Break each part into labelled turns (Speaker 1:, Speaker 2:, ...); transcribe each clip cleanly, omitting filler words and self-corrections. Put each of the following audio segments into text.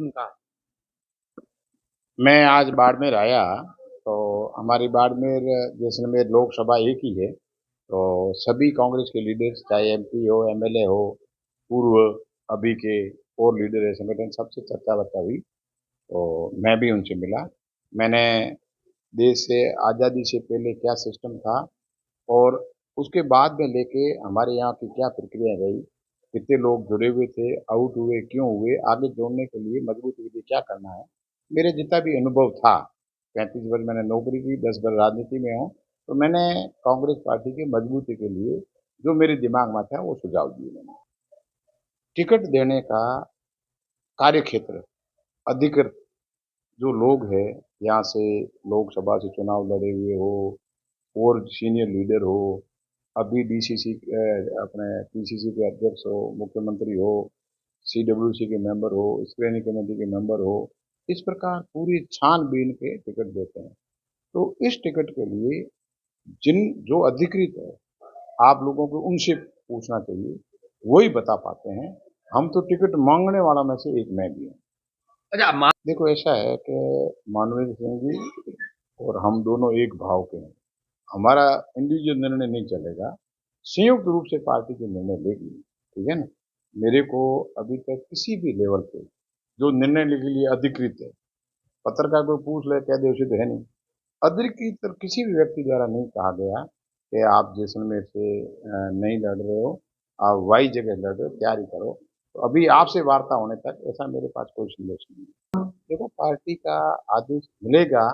Speaker 1: उनका?
Speaker 2: मैं आज बाड़मेर आया तो हमारी बाड़मेर जैसलमेर लोकसभा एक ही है। तो सभी कांग्रेस के लीडर्स चाहे एमपी हो एमएलए हो पूर्व अभी के और लीडर है संगठन सबसे चर्चा वर्चा हुई। तो मैं भी उनसे मिला। मैंने देश से आज़ादी से पहले क्या सिस्टम था और उसके बाद में लेके हमारे यहाँ की क्या प्रक्रिया रही, कितने लोग जुड़े हुए थे, आउट हुए, क्यों हुए, आगे जोड़ने के लिए मजबूत के लिए क्या करना है। मेरे जितना भी अनुभव था, 35 वर्ष मैंने नौकरी की, 10 वर्ष राजनीति में हूँ, तो मैंने कांग्रेस पार्टी की मजबूती के लिए जो मेरे दिमाग में था वो सुझाव दिए मैंने। टिकट देने का कार्य क्षेत्र अधिकृत जो लोग हैं, यहाँ से लोकसभा से चुनाव लड़े हुए हो और सीनियर लीडर हो, अभी डीसीसी अपने पीसीसी के अध्यक्ष हो, मुख्यमंत्री हो, सीडब्ल्यूसी के मेंबर हो, स्क्रीनिंग कमेटी के मेंबर हो, इस प्रकार पूरी छानबीन के टिकट देते हैं। तो इस टिकट के लिए जिन जो अधिकृत है, आप लोगों को उनसे पूछना चाहिए, वही बता पाते हैं। हम तो टिकट मांगने वाला में से एक मैं भी हूँ।
Speaker 1: अच्छा मा
Speaker 2: देखो ऐसा है कि मानवेंद्र सिंह जी और हम दोनों एक भाव के हैं। हमारा इंडिविजुअल निर्णय नहीं चलेगा, संयुक्त रूप से पार्टी के निर्णय लेगी। ठीक है ना। मेरे को अभी तक किसी भी लेवल पे जो निर्णय लेने के लिए अधिकृत है, पत्रकार को पूछ ले कह दे उसे तो है नहीं, अधिकृत किसी भी व्यक्ति द्वारा नहीं कहा गया कि आप जैसलमेर से नहीं लड़ रहे हो, आप वाई जगह लड़ रहे हो, तैयारी करो। तो अभी आपसे वार्ता होने तक ऐसा मेरे पास कोई संदेश नहीं है। देखो पार्टी का आदेश मिलेगा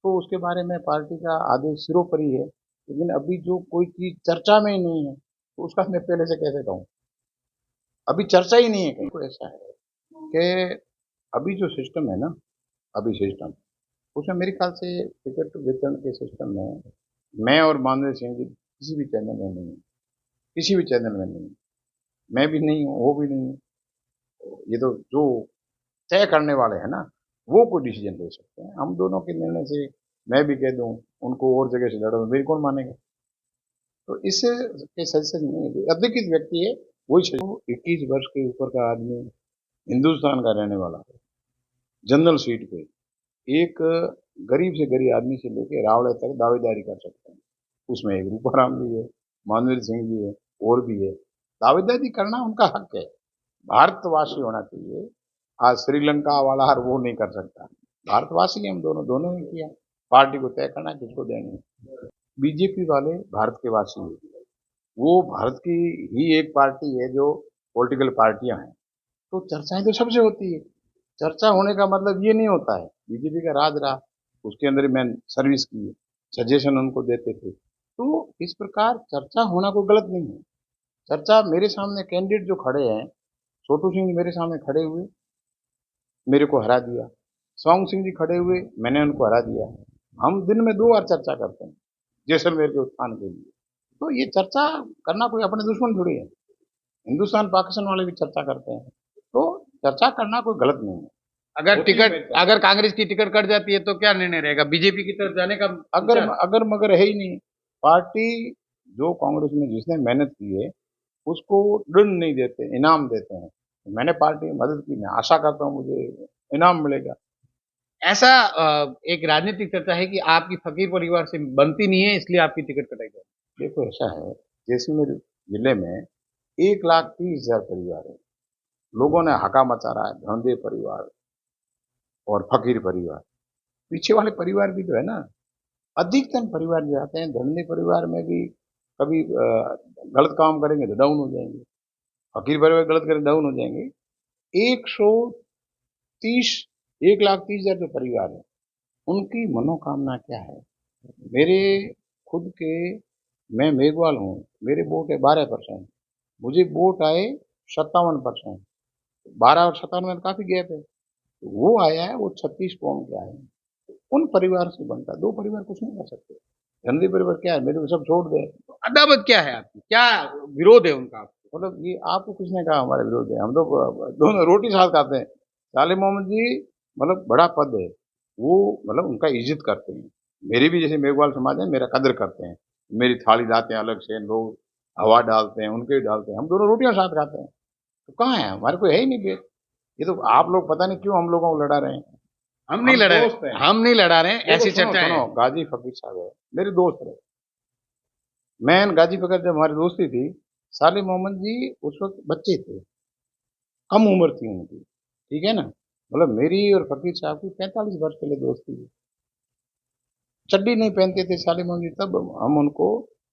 Speaker 2: तो उसके बारे में पार्टी का आदेश सिरोपरि है, लेकिन अभी जो कोई चीज चर्चा में ही नहीं है तो उसका मैं पहले से कैसे कहूँ। अभी चर्चा ही नहीं है कहीं। तो ऐसा है कि अभी जो सिस्टम है ना, अभी सिस्टम उसमें मेरे ख्याल से टिकट वितरण के सिस्टम में मैं और मानवीय सिंह जी किसी भी चैनल में नहीं है, किसी भी चैनल में नहीं है। मैं भी नहीं हूँ, वो भी नहीं है। ये तो जो तय करने वाले हैं ना, वो कोई डिसीजन ले सकते हैं। हम दोनों के निर्णय से मैं भी कह दूं उनको और जगह से लड़ो, मेरी कौन मानेगा। तो इससे के सजेशन नहीं है, अधिकृत व्यक्ति है वही सही। 21 वर्ष के ऊपर का आदमी हिंदुस्तान का रहने वाला है, जनरल सीट पे एक गरीब से गरीब आदमी से लेके रावड़े तक दावेदारी कर सकते हैं। उसमें एक रूपाराम भी है, मानवीर सिंह जी है, और भी है। दावेदारी करना उनका हक है, भारतवासी होना चाहिए। आज श्रीलंका वाला हर वो नहीं कर सकता, भारतवासी हम दोनों दोनों ही किया। पार्टी को तय करना किसको देनी है। बीजेपी वाले भारत के वासी है, वो भारत की ही एक पार्टी है जो पॉलिटिकल पार्टियां हैं। तो चर्चाएं तो सबसे होती है। चर्चा होने का मतलब ये नहीं होता है बीजेपी का राज रहा, उसके अंदर ही मैं सर्विस की है, सजेशन उनको देते थे। तो इस प्रकार चर्चा होना कोई गलत नहीं है। चर्चा मेरे सामने कैंडिडेट जो खड़े हैं, छोटू सिंह जी मेरे सामने खड़े हुए, मेरे को हरा दिया। स्वांग सिंह जी खड़े हुए, मैंने उनको हरा दिया। हम दिन में 2 बार चर्चा करते हैं जैसलमेर के उत्थान के लिए। तो ये चर्चा करना कोई अपने दुश्मन थोड़ी है, हिंदुस्तान पाकिस्तान वाले भी चर्चा करते हैं। तो चर्चा करना कोई गलत नहीं है।
Speaker 1: अगर
Speaker 2: होती है
Speaker 1: टिकट
Speaker 2: मेरी चर्चा।
Speaker 1: अगर कांग्रेस की टिकट कट जाती है तो क्या निर्णय रहेगा? बीजेपी की तरफ जाने का
Speaker 2: अगर
Speaker 1: विचार?
Speaker 2: अगर मगर है ही नहीं, पार्टी जो कांग्रेस में जिसने मेहनत की है उसको दंड नहीं देते, इनाम देते हैं। मैंने पार्टी की मदद की, मैं आशा करता हूँ मुझे इनाम मिलेगा।
Speaker 1: ऐसा एक राजनीतिक चर्चा है कि आपकी फकीर परिवार से बनती नहीं है इसलिए आपकी टिकट कटाई जाए।
Speaker 2: देखो ऐसा है, जैसलमेर जिले में 1,30,000 परिवार है। लोगों ने हाका मचा रहा है धनदेव परिवार और फकीर परिवार, पीछे वाले परिवार भी तो है ना। अधिकतम परिवार जो आते हैं धनदेव परिवार में भी कभी गलत काम करेंगे तो डाउन हो जाएंगे, फकीर परिवार गलत करें डाउन हो जाएंगे। 130 1,30,000 जो परिवार है उनकी मनोकामना क्या है। मेरे खुद के, मैं मेघवाल हूँ, मेरे वोट है 12%, मुझे वोट आए 57%। 12 और 57 में काफी गैप है। वो आया है, वो 36 कौम के आए हैं। उन परिवार से बनता, 2 परिवार कुछ नहीं कर सकते। गंदे परिवार क्या है, मेरे को सब छोड़ दे।
Speaker 1: अदावत क्या है आपकी? क्या विरोध है उनका आपसे?
Speaker 2: मतलब ये आपको किसने कहा हमारे विरोध है, हम तो दोनों रोटी साथ खाते हैं। साले मोहम्मद जी मतलब बड़ा पद है, वो मतलब उनका इज्जत करते हैं। मेरी भी जैसे मेघवाल समाज है, मेरा कदर करते हैं। मेरी थाली लाते हैं अलग से, लोग हवा डालते हैं, उनके भी डालते हैं, हम दोनों रोटियां साथ खाते हैं। तो कहाँ है हमारे, कोई है ही नहीं भेद। ये तो आप लोग पता नहीं क्यों हम लोगों को लड़ा रहे हैं।
Speaker 1: हम नहीं लड़ा
Speaker 2: दोस्त
Speaker 1: रहे,
Speaker 2: हैं।
Speaker 1: हम नहीं लड़ा रहे हैं,
Speaker 2: देखो
Speaker 1: ऐसी
Speaker 2: सुनो
Speaker 1: चर्चा
Speaker 2: सुनो,
Speaker 1: है।
Speaker 2: गाजी फकीर साहब है, मेरे दोस्त रहे। मैं गाजी फकीर, जब हमारी दोस्ती थी, साले मोहम्मद जी उस वक्त बच्चे थे, कम उम्र थी उनकी, ठीक है ना। मतलब मेरी और फकीर साहब की 45 वर्ष पहले दोस्ती है। चड्डी नहीं पहनते थे साले मोहम्मद जी, तब हम उनको,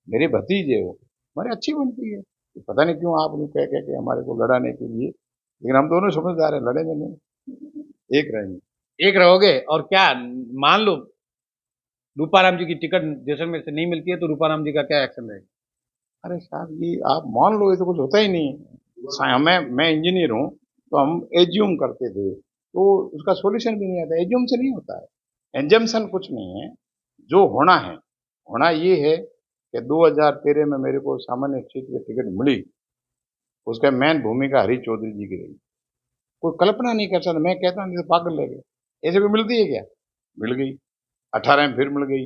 Speaker 2: मेरे भतीजे हो, हमारी अच्छी बनती है। तो पता नहीं क्यों आप लोग कह कह के हमारे को लड़ाने के लिए, लेकिन हम दोनों समझदार हैं, लड़ेंगे नहीं, एक रहेंगे।
Speaker 1: एक रहोगे और क्या, मान लो रूपाराम जी की टिकट जैसलमेर से नहीं मिलती है तो रूपाराम जी का क्या एक्शन रहेगा?
Speaker 2: अरे साहब, ये आप मान लो, ये तो कुछ होता ही नहीं है। मैं इंजीनियर हूँ, तो हम एज्यूम करते थे, तो उसका सॉल्यूशन भी नहीं आता, एज्यूम से नहीं होता है, एजम्पशन कुछ नहीं है। जो होना है, होना ये है कि 2013 में मेरे को सामान्य सीट की टिकट मिली, उसका मेन भूमिका हरीश चौधरी जी की रही। कोई कल्पना नहीं कर सकता, मैं कहता हूँ, नहीं तो पागल लगे, ऐसे कोई मिलती है क्या? मिल गई, 18 में फिर मिल गई,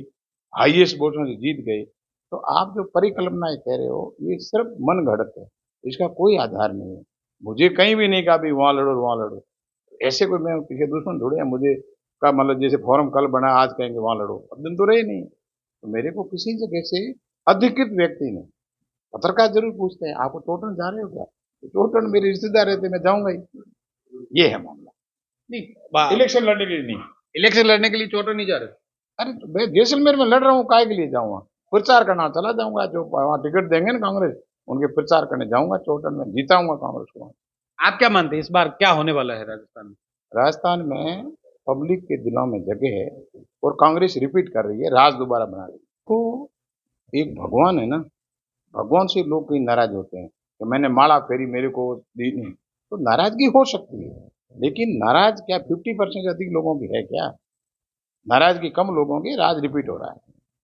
Speaker 2: हाईएस्ट वोट में जीत गए। तो आप जो परिकल्पनाएं कह रहे हो, ये सिर्फ मन घड़त है, इसका कोई आधार नहीं है। मुझे कहीं भी नहीं कहा भी वहां लड़ो वहां लड़ो, ऐसे कोई, मैं किसी दुश्मन थोड़े हैं मुझे का, मतलब जैसे फॉर्म कल बना आज कहेंगे वहां लड़ो, अब दिन तो रहे नहीं। तो मेरे को किसी जगह से अधिकृत व्यक्ति ने, पत्रकार जरूर पूछते हैं आपको टोटल जा रहे हो क्या, तो टोटल मेरे रिश्तेदार रहते, मैं जाऊंगा ही। ये है मामला,
Speaker 1: नहीं,
Speaker 2: इलेक्शन लड़ने के लिए नहीं।
Speaker 1: इलेक्शन लड़ने के लिए चोटो नहीं जा रहे?
Speaker 2: अरे तो मैं जैसलमेर में लड़ रहा हूँ, काय के लिए जाऊंगा? प्रचार करना चला जाऊंगा, जो वहां टिकट देंगे ना कांग्रेस, उनके प्रचार करने जाऊंगा, चोटन में जीताऊंगा कांग्रेस को।
Speaker 1: आप क्या मानते हैं इस बार क्या होने वाला है राजस्थान में?
Speaker 2: राजस्थान में पब्लिक के दिलों में जगह है, और कांग्रेस रिपीट कर रही है, राज दोबारा बना रही है। तो एक भगवान है ना, भगवान से लोग कहीं नाराज होते हैं कि मैंने माला फेरी मेरे को दी नहीं, तो नाराजगी हो सकती है, लेकिन नाराज क्या 50% से अधिक लोगों की है क्या? नाराजगी कम लोगों की, राज रिपीट हो रहा है।